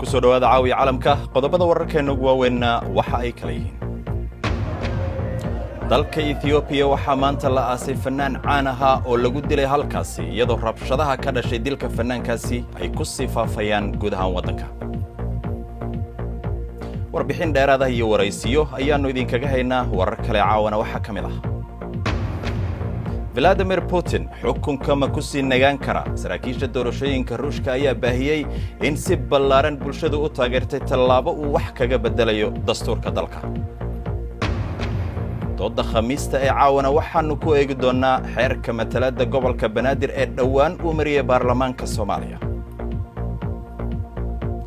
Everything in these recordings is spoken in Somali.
kusoo dhawaada caawiya caalamka qodobada wararkeena ugu waaweynna waxa ay kala yihiin dalka Ethiopia waxaa maanta la aasay fanaan caan ahaa oo lagu dilay halkaasi iyadoo rabshadaha ka dhashay dilka fanaankaasi ay ku sii faafayaan guud ahaan waddanka warbixin dheeraad ah iyo waraysiyo ayaanu idinkaga haynaa warar kale caawana waxa ka mid ah Vladimir Putin xukunka ma ku sii nagaan kara saraakiisha doorashooyinka Ruushka ayaa baahiyay in si ballaaran bulshadu u taageertay tallaabo uu wax kaga bedelayo dastuurka dalka dooda khamiista ee caawana waxaanu ku eegi doonaa xeerka matalada gobolka Banaadir ee dhawaan uu mariyay baarlamaanka Soomaaliya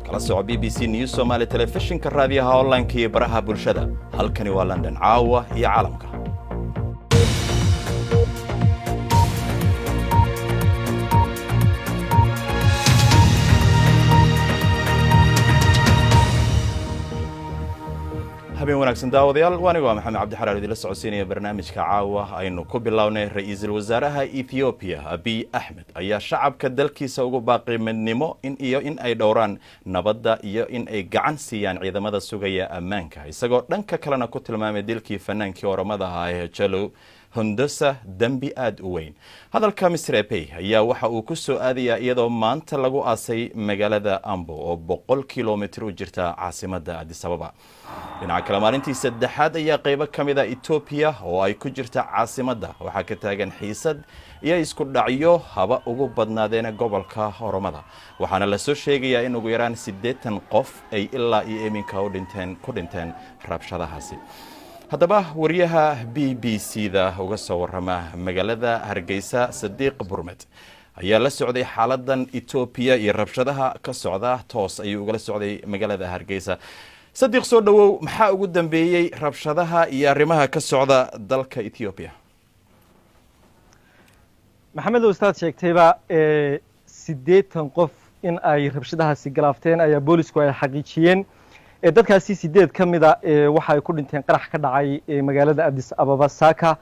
kala soo BBC News Somali Television-ka raadiyaha online-ka iyo baraha bulshada halkani waa London caawa iyo caalamka habeen wanaagsan daawadayaal waanigu waa maxamed cabdi xaraar idin la socodsiinaya barnaamijka caawa aynu ku bilownay ra'iisul wasaaraha Ethiopia Abiy Ahmed ayaa shacabka dalkiisa ugu baaqay midnimo in ay dhowraan nabadda iyo in ay gacan siiyaan ciidamada sugaya ammaanka isagoo dhanka kalena ku tilmaamay dilkii fanaankii oramada ahaa ee Jalo Hundusa dambi aad u weyn hadalka Mr. Abiy ayaa waxa uu ku soo aadayaa iyadoo maanta lagu aasay magaalada Ambo oo 100 kiiloomitir u jirta caasimadda Addis Ababa dhinaca kale maalintii saddexaad ayaa qaybo ka mid ah Ethiopia oo ay ku jirta caasimadda waxa ka taagan xiisad iyo isku dhacyo haba ugu badnaadeen gobolka Oromada waxaana la soo sheegayaa in ugu yaraan 80 qof ay ilaa iyo iminka ku dhinteen rabshadahaasi haddaba wariyaha BBC-da uga soo warrama magaalada Hargeysa Sadiq Burmed ayaa la socday xaaladan Ethiopia iyo rabshadaha ka socda toos ayuu uga socday magaalada Hargeysa Sadiq soo dhawow maxaa ugu dambeeyay rabshadaha iyo arrimaha ka socda dalka Ethiopia Maxamed Ustaad sheegtayba 80 qof in ay rabshadahaasi galaafteen ayaa boolisku ay xaqiijiyeen dadkaasi 8 kamida waxa ay ku dhinteen qarax ka dhacay magaalada Addis Ababa Saaka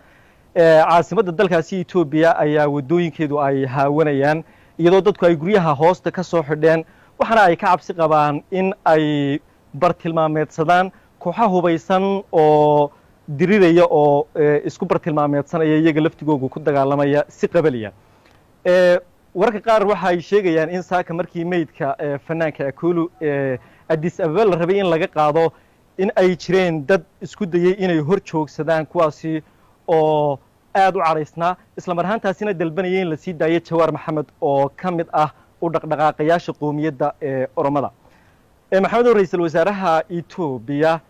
caasimadda dalkaasi Ethiopia ayaa wadooyinkeedu ay haawanayaan iyadoo dadku ay guryaha hoosta ka soo xidheen waxana ay ka cabsi qabaan in ay bartilmaameedsadaan kooxo hubaysan oo diriraya oo isku bartilmaameedsanaya iyaga laftigoodu ku dagaalamaya si qabaliya wararka qaar waxa ay sheegayaan in saaka markii meydka fanaanka Akulu Addis Ababa la rabay in laga qaado in ay jireen dad isku dayay inay hor joogsadaan kuwaasi oo aad u caraysnaa isla marhaantaasina dalbanayay in la sii daayo Jawaar Maxamed oo ka mid ah u dhaqdhaqaaqayaasha qoomiyadda Oromada maxamed ra'iisul wasaaraha Ethiopia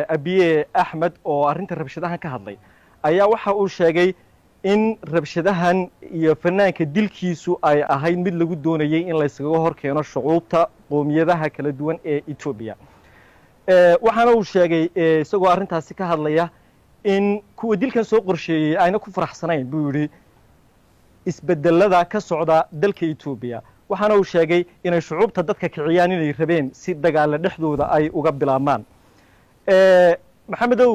Abiy Ahmed oo arrinta rabshadahan ka hadlay ayaa waxa uu sheegay in rabshadahan iyo fanaanka dilkiisu ay ahayd mid lagu doonayay in la isaga hor keeno shucuubta qoomiyadaha kala duwan ee Ethiopia waxaana uu sheegay isagoo arrintaasi ka hadlaya in kuwa dilkan soo qorsheeyay ayna ku faraxsanayn buu yiri isbedelada ka socda dalka Ethiopia waxaana uu sheegay inay shucuubta dadka kiciyaan inay rabeen si dagaal dhexdooda ay uga bilaabmaan maxamedow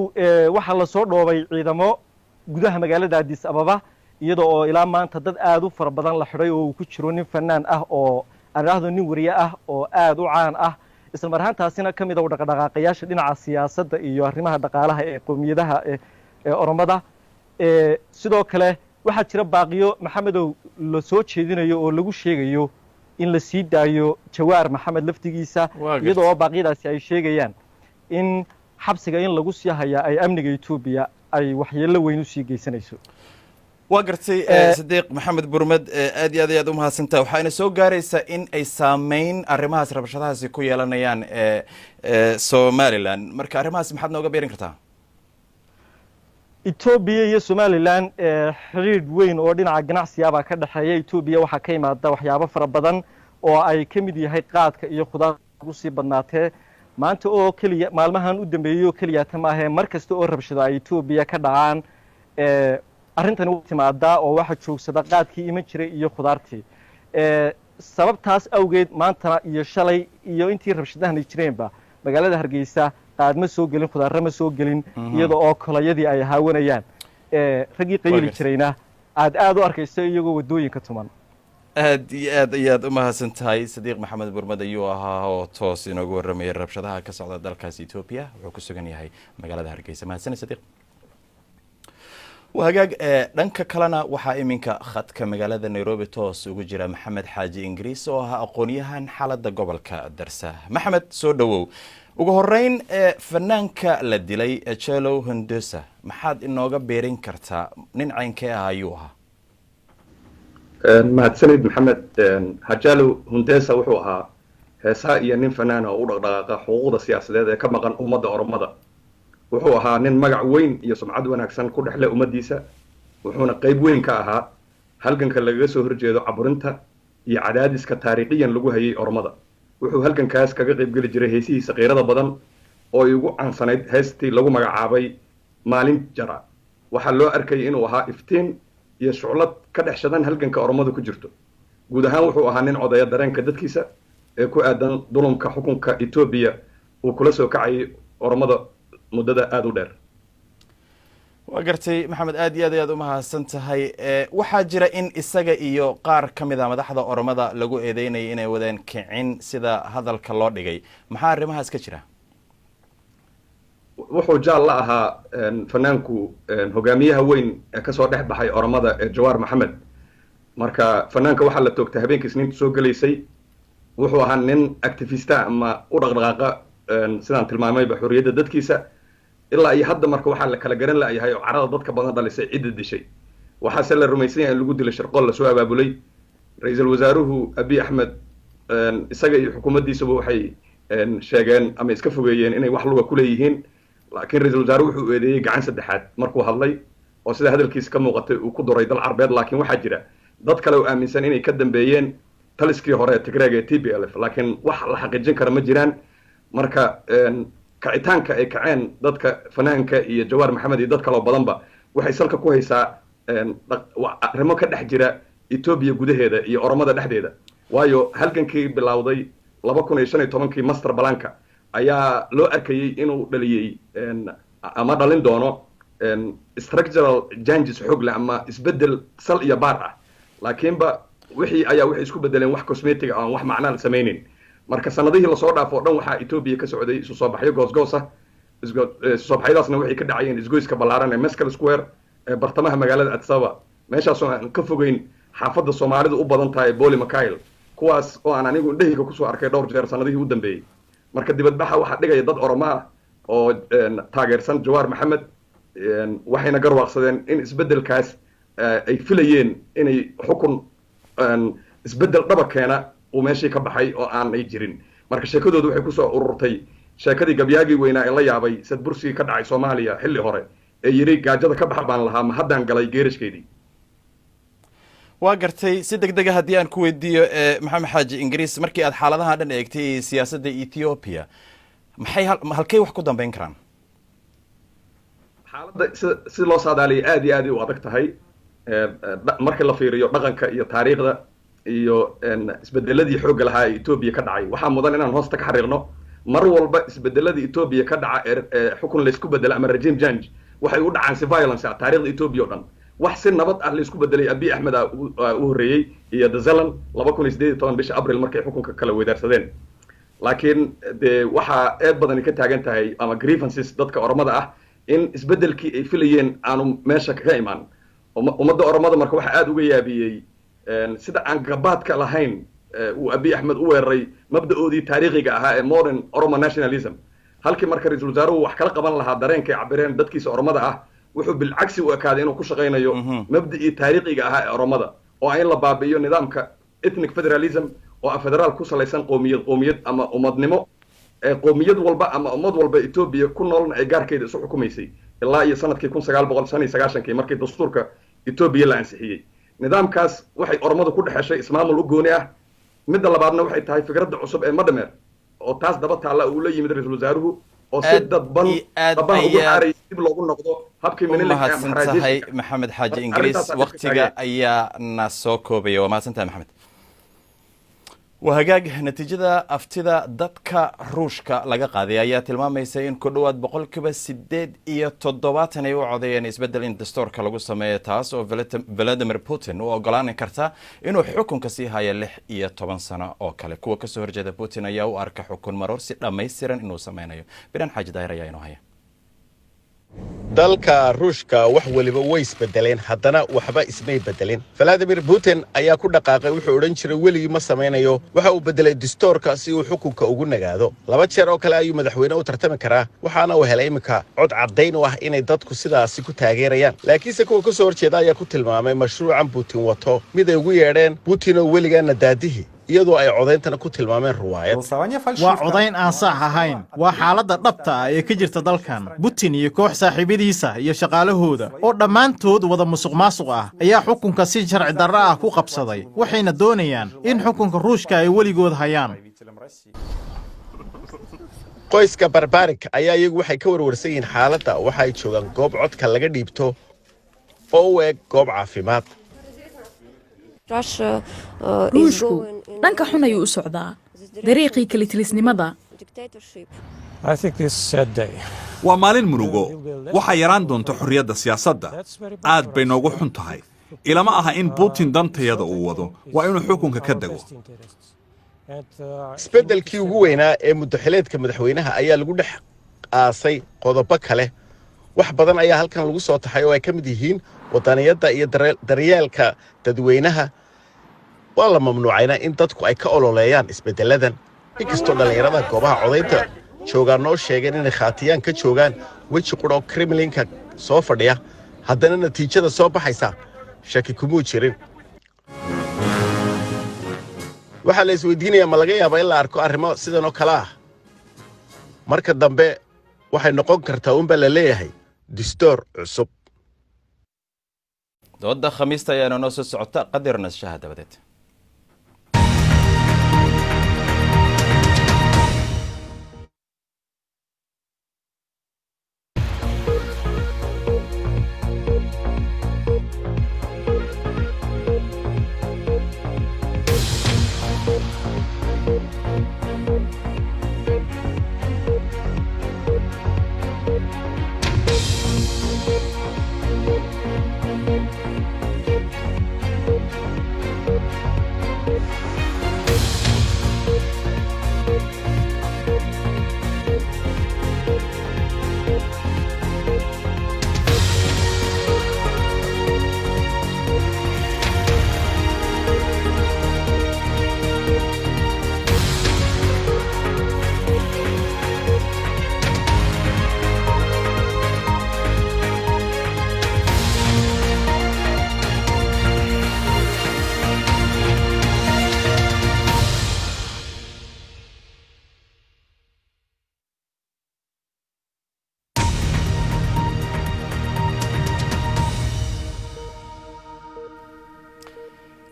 waxa la soo dhoobay ciidamo gudaha magaalada Addis Ababa iyadoo oo ilaa maanta dad aad u fara badan la xiray oo ku jiro nin fanaan ah oo araahdo nin wariye ah oo aad u caan ah isla marhaantaasina kamid ah dhaqdhaqaaqayaasha dhinaca siyaasadda iyo arrimaha dhaqaalaha ee qoomiyadaha ee Oromada sidoo kale waxa jira baaqiyo maxamedow la soo jeedinayo oo lagu sheegayo in la sii daayo Jawaar Maxamed laftigiisa iyadoo baaqyadaasi ay sheegayaan in xabsiga in lagu sii hayaa ay amniga Ethiopia ay waxyeello weyn u sii geysanayso waa gartay Sadiq Maxamed Burmed aad iyo aad u mahadsantahay waxaana soo gaaraysa in ay saameyn arrimahaas rabshadahaasi ku yeelanayaan Somaliland marka arrimahaas maxaad nooga beerin kartaa Ethiopia iyo Somaliland xiriir weyn oo dhinaca ganacsiga ka dhaxeeya Ethiopia waxa ka yimaada waxyaabo fara badan oo ay ka mid yahay qaadka iyo khudaarta ugu sii badnaatee maanta oo kaliya maalmahan u dambeeyay kaliya tamaahe markasta oo rabshado ay Ethiopia ka dhacaan arrintan u timaada oo waxa joogsada qaadkii iman jiray iyo khudaartii sababtaas awgeed maanta iyo shalay iyo intii rabshadahan jireenba magaalada Hargeysa qaad ma soo gelin khudaar ma soo gelin iyadoo oo kolayadii ay haawanayaan ragii qayli jirayna aad u arkayso iyagoo waddooyinka tuman. aad iyo aad ayaad u mahadsan tahay Sadiiq Maxamed Burmad ayuu ahaa oo toos inoogu warramaya rabshadaha ka socda dalkaas Ethiopia. Wuxuu ku sugan yahay magaalada Hargeysa. mahadsan Sadiiq. wagaag dhanka kalena waxaa iminka khadka magaalada Nairobi toos ugu jira Maxamed Xaaji Ingiriis oo ah aqoon-yahan xaaladda gobolka Darsa. Maxamed, soo dhawow. ugu horeyn fanaanka la dilay Hachalu Hundessa maxaad inooga beerin kartaa nin caynkee ah ayuu ahaa? mahadsanid maxamed. Hachalu Hundessa wuxuu ahaa heesaa iyo nin fanaan oo u dhaqdhaqaaqa xuquuqda siyaasadeed ee ka maqan ummadda Oromada. wuxuu ahaa nin magac weyn iyo sumcad wanaagsan ku dhexle ummaddiisa, wuxuuna qayb weyn ka ahaa halganka lagaga soo horjeedo caburinta iyo cadaadiska taariikhiyan lagu hayay Oromada. wuxuu halgankaas kaga qayb geli jiray heesihiisa qiirada badan oo ay ugu caansanayd heestii lagu magacaabay maalin jara. waxaa loo arkayay inuu ahaa iftiin iyo shuclad ka dhex shadan halganka Oromada ku jirto. guud ahaan wuxuu ahaa nin codaya dareenka dadkiisa ee ku aadan dulumka xukunka Ethiopia uu kula soo kacay Oromada muddada aad u dheer. waa gartay Maxamed, aad iyo aad ayaad u mahadsan tahay. waxaa jira in isaga iyo qaar ka mid ah madaxda Oromada lagu eedeynayay inay wadeen kicin sida hadalka loo dhigay. maxaa arrimahaas ka jira? wuxuu jaal la ahaa fanaanku hogaamiyaha weyn ee kasoo dhex baxay Oromada ee Jawaar Maxamed. marka fanaanka waxaa la toogtay habeenkii Isniinta soo galaysay. wuxuu ahaa nin activista ama u dhaqdhaqaaqa sidaan tilmaamayba xorriyadda dadkiisa. ilaa iyo hadda marka waxaa la kala garan la'yahay oo carada dadka badan dhalisay cidda dishay. waxaase la rumaysan yahay in lagu dilay shirqool lasoo abaabulay. ra-iisul wasaaruhu Abiy Ahmed isaga iyo xukuumaddiisuba waxay sheegeen ama iska fogeeyeen inay wax luga ku leeyihiin. laakiin ra-iisul wasaaruhu wuxuu eedeeyey gacan saddexaad markuu hadlay oo sida hadalkiisa ka muuqatay uu ku duray dal carbeed. laakiin waxaa jira dad kale oo aaminsan inay ka dambeeyeen taliskii hore ee Tigreega ee TPLF, laakiin wax la xaqiijin kara ma jiraan. marka kacitaanka ay kaceen dadka fanaanka iyo Jawaar Maxamed iyo dad kale oo badanba waxay salka ku haysaa arrimo ka dhex jira Ethiopia gudaheeda iyo Oromada dhexdeeda. waayo halgankii bilowday 2015kii master balanka ayaa loo arkayay inuu dhaliyay ama dhalin doono structural changes xoog leh ama isbedel sal iyo baar ah. laakiinba waxay isku bedeleen wax cosmetic ah, wax macna la sameeynin. marka sanadihii la soo dhaafo dhan waxaa Ethiopia ka socday isu soo baxyo goosgoos ah. soo baxyadaasna waxay ka dhacayeen isgoyska ballaaran ee Meskel Square ee bartamaha magaalada Addis Ababa, meeshaas oo aan ka fogeyn xaafadda Soomaalidu u badan tahay Booli Makail, kuwaas oo aan anigu indhahayga kusoo arkay dhowr jeer sanadihii u dambeeyey. marka dibadbaxa waxaa dhigaya dad Oromo ah oo taageersan Jawaar Maxamed, waxayna garwaaqsadeen in isbedelkaas ay filayeen inay xukun isbedel dhaba keena uu meeshii ka baxay oo aan ay jirin. marka sheekadoodu waxay ku soo ururtay sheekadii gabyaagii weynaa ee la yaabay sadbursigii ka dhacay Soomaaliya xilli hore ee yiri gaajada ka bax baan lahaa ma haddaan galay geerishkeedii. waa gartay. si degdeg ah haddii aan ku weydiiyo Maxamed Xaaji Ingiriis, markii aad xaaladaha dhan eegtay siyaasadda Ethiopia maxay halkay wax ku dambeyn karaan? xaaladda si loo saadaaliyay aad iyo aad u adag tahay marka la fiiriyo dhaqanka iyo taariikhda iyo isbedeladii xoogga lahaa ee Ethiopia ka dhacay. waxaa mudan inaan hoosta ka xariiqno mar walba isbedeladii Ethiopia ka dhaca ee xukun la isku bedelo ama regime change waxay u dhacaan si violence ah taariikhda Ethiopia oo dhan. wax si nabad ah la isku bedelay Abiy Ahmed u horeeyay iyo Dazalan 2018 bisha April markay xukunka kala weydaarsadeen. laakiin waxaa eed badan ka taagan tahay ama grievances dadka Oromada ah in isbedelkii ay filayeen aanu meesha kaga imaan. ummadda Oromada marka waxa aad uga yaabiyey sida aan gabaadka lahayn uu Abiy Ahmed u weeraray mabda'oodii taariikhiga ahaa ee modern Oromo nationalism. halkii marka ra-iisul wasaaruhu wax kala qaban lahaa dareenkay cabireen dadkiisa Oromada ah, wuxuu bilcagsi u ekaaday inuu ku shaqaynayo mabda'ii taariikhiga ahaa ee Oromada oo in la baabi'iyo nidaamka ethnic federalism oo federaal ku salaysan qoomiyad ama ummadnimo. qoomiyad walba ama ummad walba Ethiopia ku noolna ay gaarkeeda isu xukumaysay ilaa iyo sanadkii 1999 markii dastuurka Ethiopia la ansixiyay. nidaamkaas waxay Oromada ku dhaxashay ismaamul u gooni ah. midda labaadna waxay tahay fikradda cusub ee Madamer oo taas daba taala uu la yimid ra-iisul wasaaruhu oo si dadban ugu xaaray dib loogu noqdo habkii Menelik ama tahay Maxamed Xaaji Ingiriis. waqtiga ayaa na soo koobaya. waa mahadsantahay Maxamed. وهجاج نتيجة أفتدا دتك روشكا لقى قاضي أيات tilmaamaysa in ku dhawaad boqolkiiba 8 ay u codeeyeen isbedel in dastuurka lagu sameeyo taas oo Vladimir Putin uu ogolaan karta inuu xukunka sii hayo 16 sano oo kale kuwa ka soo horjeeda Putin ayaa u arka xukun maroor si dhameystiran inuu sameynayo biran xaji daahir ayaa inoo haya dalka ruushka wax waliba way isbedeleen haddana waxba ismay bedelin Vladimir Putin ayaa ku dhaqaaqay wuxuu oran jiray weligii ma sameynayo waxa uu bedelay dastuurka si uu xukunka ugu nagaado laba jeer oo kale ayuu madaxweyne u tartami karaa waxaana uu helay imika cod cadeyn u ah inay dadku sidaasi ku taageerayaan laakiinse kuwa ka soo horjeeda ayaa ku tilmaamay mashruucan Putin wato mid ay ugu yeedheen Putin oo weligaana daadihi iyadoo ay codeyntana ku tilmaameen ruwaayad waa codeyn aan sax ahayn waa xaaladda dhabta ah ee ka jirta dalkan Putin iyo koox saaxiibadiisa iyo shaqaalahooda oo dhammaantood wada musuqmaasuq ah ayaa xukunka si sharci darro ah ku qabsaday waxayna doonayaan in xukunka ruushka ay weligood hayaan qoyska barbaarik ayaa iyagu waxay ka warwarsan yihiin xaaladda waxa ay joogaan goob codka laga dhiibto oo u eg goob caafimaad ruushku dhanka xun ayuu u socdaa dariiqii kalitalisnimada waa maalin murugo waxaa yaraan doonta xorriyadda siyaasadda aad bay noogu xun tahay ilama aha in Putin dantayada uu wado waa inuu xukunka ka dago isbeddelkii ugu weynaa ee muddaxileedka madaxweynaha ayaa lagu dhex aasay qodobo kale wax badan ayaa halkan lagu soo taxay oo ay ka mid yihiin wadaniyadda iyo daryeelka dadweynaha waa la mamnuucayna in dadku ay ka ololeeyaan isbeddeladan inkastoo dhalinyarada goobaha codaynta joogaan noo sheegeen inay khaatiyaan ka joogaan weji qudhoo Kremlinka soo fadhiya haddana natiijada soo baxaysa shaki kumuu jirin waxaa la isweydiinayaa ma laga yaabaa in la arko arrimo sidan oo kale ah marka dambe waxay noqon kartaa unbaa la leeyahay dastuur cusub dooda khamiista ayaana noo soo socota qadirna shahaadabadeed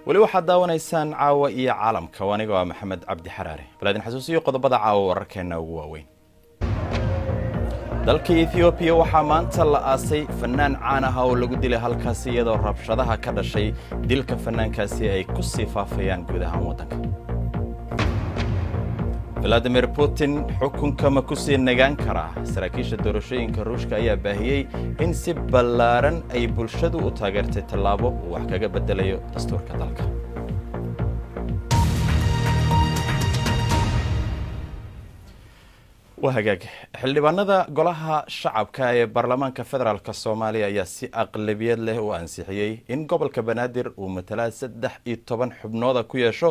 wali waxaad daawanaysaan caawa iyo caalamka waaniga waa maxamed cabdi xaraare balaadin xasuusiyo qodobada caawa wararkeena ugu waaweyn dalka Ethiopia waxaa maanta la aasay fanaan caan ah oo lagu dilay halkaas iyadoo rabshadaha ka dhashay dilka fanaankaasi ay ku sii faafayaan guud ahaan wadanka Vladimir Putin xukunka ma ku sii nagaan karaa saraakiisha doorashooyinka Ruushka ayaa baahiyay in si ballaaran ay bulshadu u taageertay tallaabo wax kaga bedelayo dastuurka dalka وهجاج xildhibaanada golaha shacabka ee baarlamaanka federaalka Soomaaliya ayaa si aqlabiyad leh u ansixiyay in gobolka Banaadir uu matala 13 xubnood ku yeesho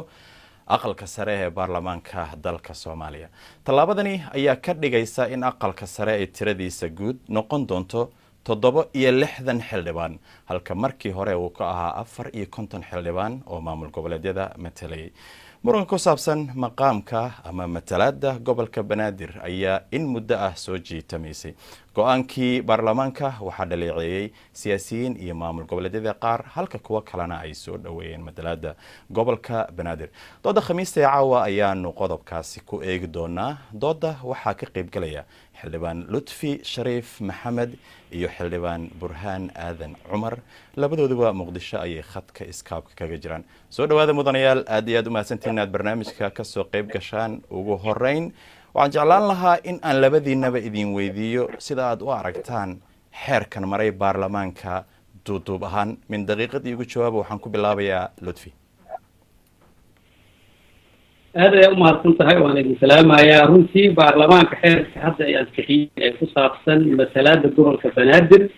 aqalka sare ee baarlamaanka dalka Soomaaliya tallaabadani ayaa ka dhigaysa in aqalka sare ay tiradiisa guud noqon doonto 67 xildhibaan halka markii hore uu ka ahaa 54 xildhibaan oo maamul goboleedyada matalay muran ku saabsan maqaamka ama matalaadda gobolka Banaadir ayaa in muddo ah soo jiitamaysay go'aankii baarlamaanka waxaa dhaleeceeyay siyaasiyiin iyo maamul goboleedyada qaar halka kuwa kalena ay soo dhaweeyeen matalaadda gobolka Banaadir dooda khamiista caawa ayaanu qodobkaasi ku eegi doonaa dooda waxaa ka qayb galaya xildhibaan Lutfi Shariif Maxamed iyo xildhibaan Burhaan Aadan Cumar labadooduba Muqdisho ayay khadka iskaabka kaga jiraan soo dhawaada mudanayaal aad iyo aad u mahadsantiin inaad barnaamijka ka soo qayb gashaan. Ugu horeyn waxaan jeclaan lahaa in aan labadiinaba idin weydiiyo sida aad u aragtaan xeerkan maray baarlamaanka duuduub ahaan. Min daqiiqadii ugu jawaaba waxaan ku bilaabayaa Lutfi. هذا يوم هالسنتها وأنا السلام يا رنتي برلمان كحير هذا ينتهي قصة مثلا الدور كبنادر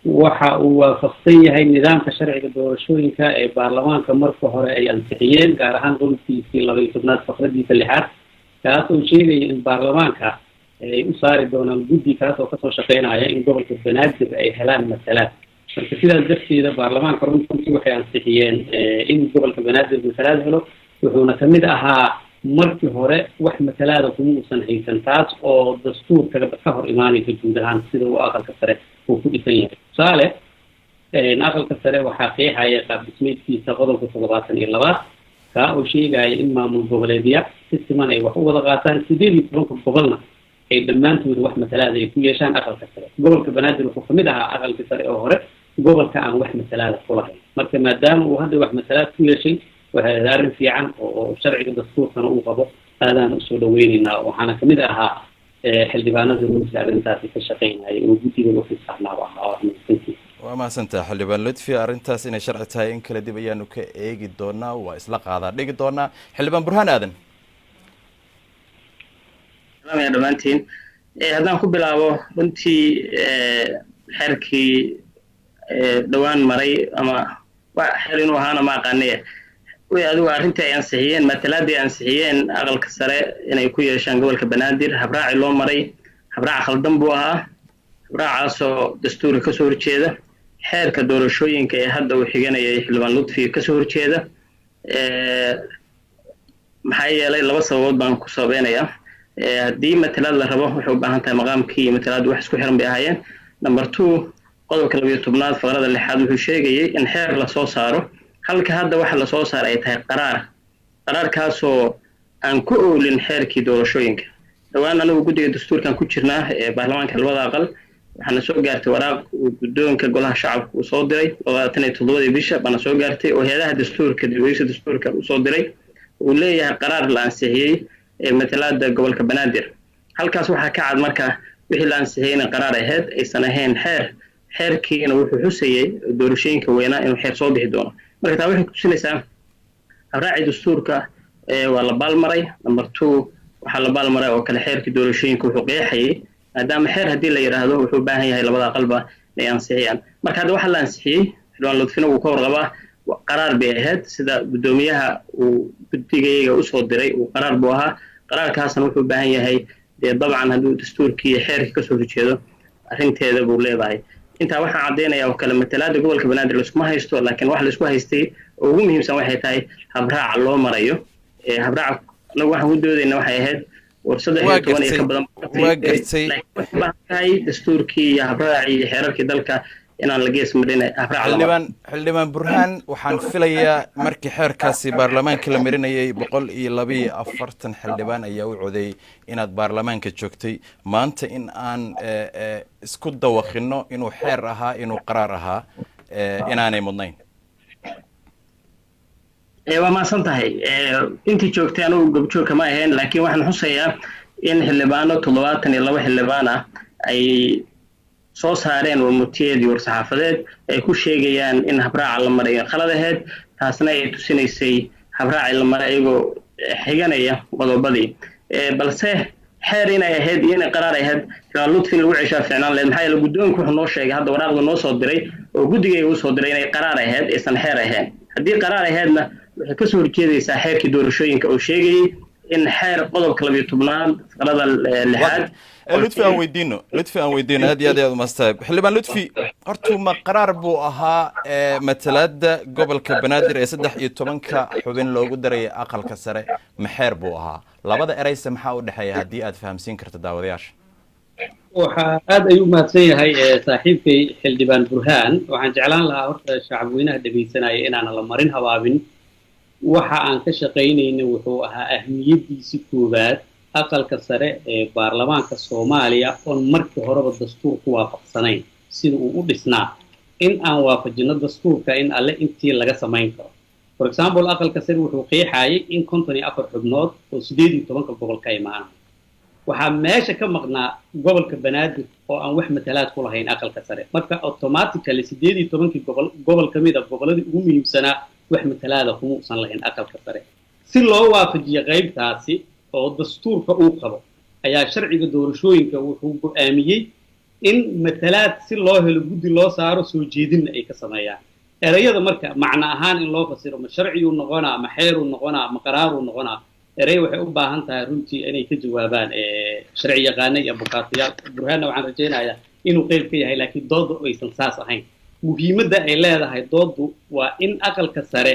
وفصية هاي النظام كشرعي بالدورشوين كبرلمان كمرفوع هراء ينتهيين كارهان رنتي في لغة الناس فقردي اللحات كاسو شيء البرلمان كا يصار دون الجدي كاسو كاسو شقين على إن دور كبنادر أي هلان مثلا فكذا الدرس إذا برلمان كرنتي وحي ينتهيين إن دور كبنادر مثلا هلو wuxuuna ka mid ahaa markii hore wax matalaada kumuusan haysan taas oo dastuurka ka hor imaanaysa guud ahaan sida uu aqalka sare uu ku dhisan yahay tusaale aqalka sare waxaa qeexaya qaab dhismeedkiisa qodobka 72 ka oo sheegaya in maamul goboleedya si siman ay wax u wada qaataan 18 gobolna ay dhammaantood wax matalaada ay ku yeeshaan aqalka sare gobolka banaadir wuxuu ka mid ahaa aqalka sare oo hore gobolka aan wax matalaada ku lahayn marka maadaama uu hadda wax matalaad ku yeeshay وهذا عارف في عن وشرع الدستور كانوا قبض هذا نقصد ويننا وحنا كمدة ها حل دبانا زمن في أرنتاس في الشقين هاي وجودي في الصحنا وما سنت حل دبان لطفي أرنتاس إن شرعتها إن كل دبيانو كأيج الدونا وإسلاق هذا ديج الدونا حل دبان برهان آذن سلام يا دمانتين هذا نقول بلابو بنتي حركي دوان مري أما وحرين وهانا ما قانية ويادو أرنتي أنسحيين مثلادي أنسحيين أقل كسرة إن يكون يشان قبل كبنادر هبراع اللون مري هبراع خلدم بوها هبراع عصو دستوري كسور كذا حير كدور شوين كي هذا وحجنا يحلوان لطفي كسور كذا محيي لي لبص وود بان كسبين يا دي مثلاد لربه وحبها أنت مقام كي مثلاد وحسكو حرم بهاين نمبر 2 قدو كلبي تبناد فقرد اللي حادو شيء إن حير لصو صارو halka hadda waxa la soo saaray tahay qaraarkaas oo aan ku oolin xeerkii doorashooyinka dhawaan anagu guddiga dastuurkan ku jirnaa ee baarlamaanka labada aqal waxaana soo gaartay waraaq guddoonka golaha shacabka uu soo diray 27 bisha bana soo gaartay oo hay'adaha dastuurka dawladda dastuurka uu soo diray uu leeyahay qaraar la ansixiyay ee matalaada gobolka banaadir halkaas waxa ka cad marka wixii la ansixiyay qaraar ahayd aysan ahayn xeerkiina wuxuu xusayay doorashooyinka weynaa inuu xeer soo bixi doono marka taa waxay ku tusinaysaa raaci dastuurka waa la baalmaray number 2 waxa la baalmaray oo kale xeerkii doorashooyinka wuxuu qeexayay maadaama xeer haddii la yiraahdo wuxuu u baahan yahay labada qalba inay ansixiyaan marka hadda waxa la ansixiyay xilwaan lutfina uu ka warqabaa qaraar bay ahayd sida gudoomiyaha uu guddigayga u soo diray uu qaraar buu ahaa qaraarkaasna wuxuu u baahan yahay dabcan hadduu dastuurkii xeerkii ka soo horjeedo arrinteeda buu leedahay inta waxa cadeynaya oo kale matalaada gobolka banaadir la isku haysto laakiin wax la isku haystay oo ugu muhiimsan waxay tahay habraac loo marayo habraac anagu waxaan u doodayna waxay ahayd warshada iyo toban iyo ka badan laakiin dastuurkii iyo habraacii xeerarkii dalka inaan la gees marin habraac xildhibaan burhaan waxaan filayaa markii xeerkaasi baarlamaanka la marinayay 142 xildhibaan ayaa u coday inaad baarlamaanka joogtay maanta in aan isku dawaqino inuu xeer ahaa inuu qaraar ahaa inaanay mudnayn waa maasan tahay intii joogtay anigu gobjoog kama ahayn laakiin waxaan xusayaa in xildhibaano 72 xildhibaan ah ay soo saareen warmutiyeedii war-saxaafadeed ay ku sheegayaan in habraaca la marayo qaladaheed taasna ay tusinaysay habraaci la maray iyagoo xiganaya qodobadii balse xeer inay ahayd iyo inay qaraar ahayd lutfi lagu ceshaa ficnaan leed maxaa yeele guddoonku wuxuu noo sheegay hadda waraaqda noo soo diray oo guddigayga uu soo diray inay qaraar ahayd aysan xeer ahayn haddii qaraar ahaydna waxay ka soo horjeedaysaa xeerkii doorashooyinka oo sheegayay in xeer qodobka 12 faqrada 6 لطفي أن ويدينو هذه مستعب حلبان لطفي أرتو ما قرار بو أها متلاد قبل كبنادر يسدح يتومنك حبين لو قدر أقل كسره محير بو أها لابد أريس محاول حياة هدي أتفهم سين كرت داودياش وهذا يوم هتسي هاي صاحبي حلبان برهان وعن جعلان لها هرت الشعب وينه دبي سنة إن أنا لمرين هوابين وحا أن كشقينين وحوها أهمية سكوبات aqalka sare ee baarlamaanka Soomaaliya oo markii horeba dastuurku waafaqsanayn sida uu u dhisnaa in aan waafajino dastuurka in alle intii laga sameyn karo for example aqalka sare wuxuu qeexayay in 54 xubnood oo 18 gobol ka imaanay waxaa meesha ka maqnaa gobolka banaadir oo aan wax matalaad ku lahayn aqalka sare marka automatically 18 gobol kamid ah goboladii ugu muhiimsanaa wax matalaada kuma uusan lahayn aqalka sare si loo waafajiyo qaybtaasi oo dastuurka uu qabo ayaa sharciga doorashooyinka wuxuu go'aamiyey in matalaad si loo helo guddi loo saaro soo jeedinna ay ka sameeyaan erayada marka macna ahaan in loo fasiro ma sharciyuu noqonaa ma xeeruu noqonaa ma qaraaruu noqonaa eray waxay u baahan tahay runtii inay ka jawaabaan sharci yaqaana iyo bukaatayaal burhaanna waxaan rajaynayaa inuu qayb ka yahay laakiin dooda aysan saas ahayn muhiimadda ay leedahay doodu waa in aqalka sare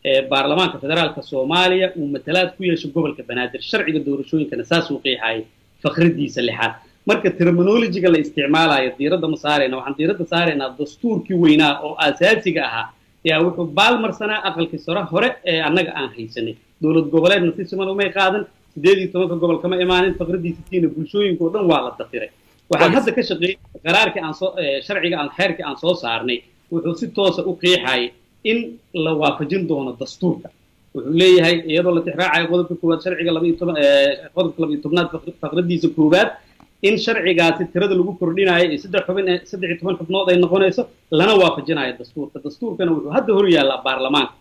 ee baarlamaanka federaalka Soomaaliya uu matalaad ku yeesho gobolka banaadir sharciga doorashooyinkana saas uu qeexay faqradiisa lixaad marka terminology-ga la isticmaalayo diiradda ma saarayna waxaan diiradda saaraynaa dastuurkii weynaa oo asaasiga ahaa yaa wuxuu baalmarsanaa aqalkii sare hore ee annaga aan haysanay dowlad goboleedna si siman umay qaadan 18 gobol kama imaanin faqradiisa tiina bulshooyinka oo dhan waa la dafiray waxaan hadda ka shaqeeyay qaraarkii aan soo sharciga aan xeerkii aan soo saarnay wuxuu si toos ah u qeexay in la waafajin doono dastuurka wuxuu leeyahay iyadoo la tixraacayo qodobka koowaad sharciga 12 qodobka 12 faqradiisa koowaad in sharcigaasi tirada lagu kordhinayo ee 13 xubnood ay noqonayso lana waafajinayo dastuurkana wuxuu hadda hor yaallaa baarlamaanka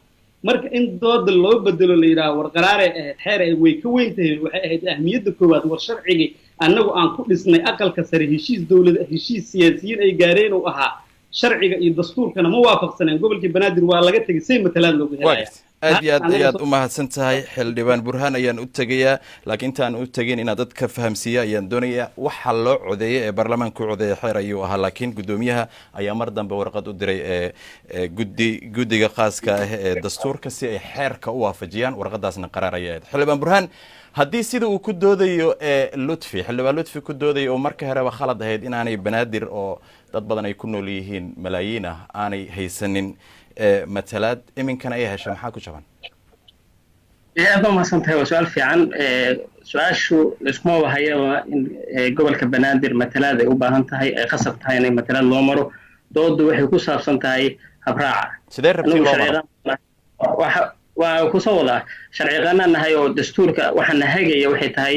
marka in dooda loo bedelo la yiraahdo war qaraare ahayd xeer ay way ka weyn tahay waxay ahayd ahmiyadda koowaad war sharcigi annagu aan ku dhisnay aqalka sare heshiis dawlad heshiis siyaasiyiin ay gaareen oo ahaa sharciga iyo dastuurkana ma waafaqsaneen gobolkii banaadir waa laga tagay say matalaad loogu helaya aad iyo aad ayaad u mahadsan tahay xildhibaan burhaan ayaan u tegayaa laakiin intaan u tegin inaad dadka fahamsiiya ayaan doonayaa waxa loo codeeyay ee baarlamaanka u codeeyay xeer ayuu ahaa laakiin guddoomiyaha ayaa mar dambe warqad u diray guddiga khaaska ah ee dastuurka si ay xeerka u waafajiyaan warqadaasna qaraar ayay ahayd xildhibaan burhaan haddii sida uu ku doodayo lutfi xildhibaan lutfi ku doodayo oo marka horeba khalad ahayd inaanay banaadir oo dad badan ay ku nool yihiin malaayiin ah aanay haysanin matalaad iminkana ay hesha maxaa ku jaban aad ma mahadsantahay waa su-aal fiican su-aashu iskuma wahayaba in gobolka banaadir matalaad ay u baahan tahay ay qasab tahay inay matalaad loo maro doodu waxay ku saabsan tahay habraaca sidee rabti loo maro waa ku soo wadaa sharci yaqaanaan nahay oo dastuurka waxaana hagaya waxay tahay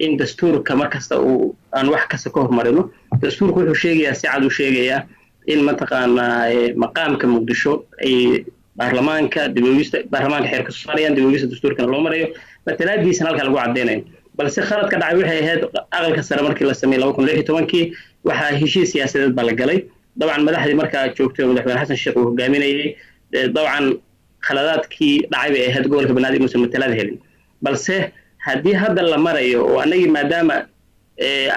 in dastuurka markasta uu aan wax kasta ka hormarino dastuurku wuxuu sheegayaa si cad u sheegayaa in mataqaanaa maqaamka muqdisho ay baarlamaanka baarlamaanka xeerka soo saarayaan dibogista dastuurkana loo marayo matalaadiisana halkaa lagu caddeynayo balse khaladka dhacay waxay ahayd aqalka sare markii la sameeyey 2016 waxaa heshiis siyaasadeed baa la galay dabcan madaxdii markaa joogtay madaxweyne xasan sheekh uu hogaaminayay dabcan khaladaadkii dhacay bay ahayd gobolka banaadir inuusan matalaad helin balse haddii hadda la marayo oo annagii maadaama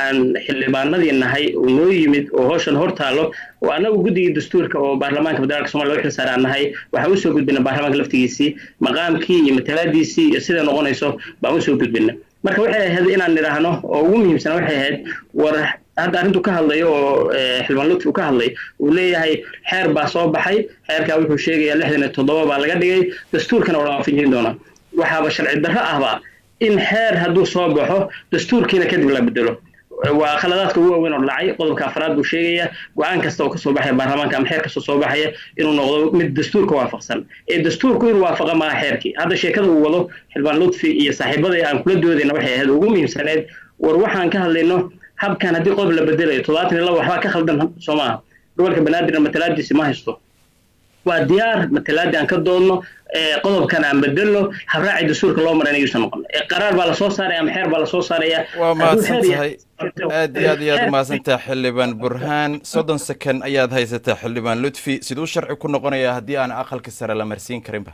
aan xildhibaanadii nahay uu noo yimid oo hawshan hor taalo oo annagu guddigii dastuurka oo baarlamaanka federaalka Soomaaliya loo xilsaaran nahay waxa uu soo gudbinay baarlamaanka laftigiisii maqaamkii iyo matalaadiisii iyo sida noqonayso baan u soo gudbinay marka waxay ahayd inaan niraahno oo ugu muhiimsan waxay ahayd war hadda arrintu ka hadlayo oo xildhibaan lutfi uu ka hadlay uu leeyahay xeer baa soo baxay xeerkaa wuxuu sheegayaa 67 baa laga dhigay dastuurkana waa la waafajin doonaa waxaaba sharci darro ahba in xeer hadduu soo baxo dastuurkiina kadib la bedelo waa khaladaadka ugu waaweyn oo dhacay qodobka afraad buu sheegaya go'aan kasta oo ka soo baxaya baarlamaanka ama xeer kasta soo baxaya inuu noqdo mid dastuurka waafaqsan ee dastuurku inuu waafaqa maaha xeerkii hadda sheekada uu wado xildhibaan lutfi iyo saaxiibada aan kula doodayna waxay ahayd ugu muhiimsaneed war waxaan ka hadlayno habkan haddii qodob la bedelayo 72 waxbaa ka khaldan soo maaha gobolka banaadir matalaadiisi ma haysto waa diyaar matalaadii aan ka doodno qodobkan aan bedelno habraaci dastuurka loo maray inaysan noqon qaraar baa la soo saaraya ama xeer baa la soo saaraya waa mahadsantahay aad iyo aad mahadsantahay xildhibaan burhaan 30 second ayaad haysataa xildhibaan lutfi siduu sharci ku noqonayaa haddii aan aqalka sare la marsiin karinba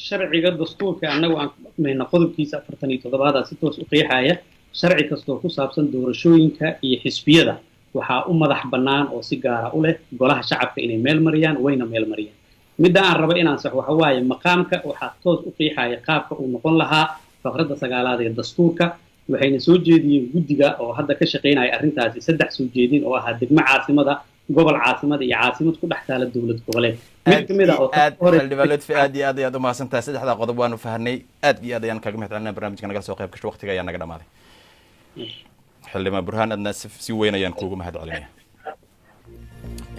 sharciga dastuurka annagu aan mayna qodobkiisa 47 si toos u qeexaya sharci kastoo ku saabsan doorashooyinka iyo xisbiyada waxaa u madax bannaan oo si gaara u leh golaha shacabka inay meel mariyaan wayna meel mariyaan midda aan rabo inaan sax waxa waaye maqaamka waxaa toos u qeexaya qaabka uu noqon lahaa faqradda 9aad ee dastuurka waxayna soo jeediyeen guddiga oo hadda ka shaqeynaya arrintaasi 3 soo jeedin oo ahaa degmo caasimada gobol caasimada iyo caasimad ku dhex taala dowlad goboleed mid kamid ah oo xildhibaan lutfi aad iyo aad u mahadsantahay saddexda qodob waanu fahanay aad iyo aad ayaan kaga mahadcelinaa barnaamijka nagala soo qayb gasho waqtiga ayaa naga dhamaaday xildhibaan burhaan adna si weyn ayaan kuugu mahad celinaya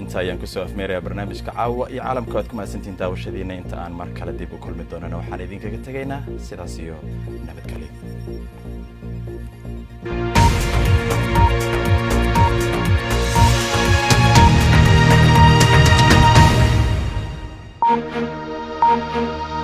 inta ayaan kusoo afmeerayaa barnaamijka caawa iyo caalamka aad ku mahadsantihiin daawashadiina inta aan mar kale dib u kulmi doonana waxaan idinkaga tegaynaa sidaas iyo nabadgelyo. Thank you.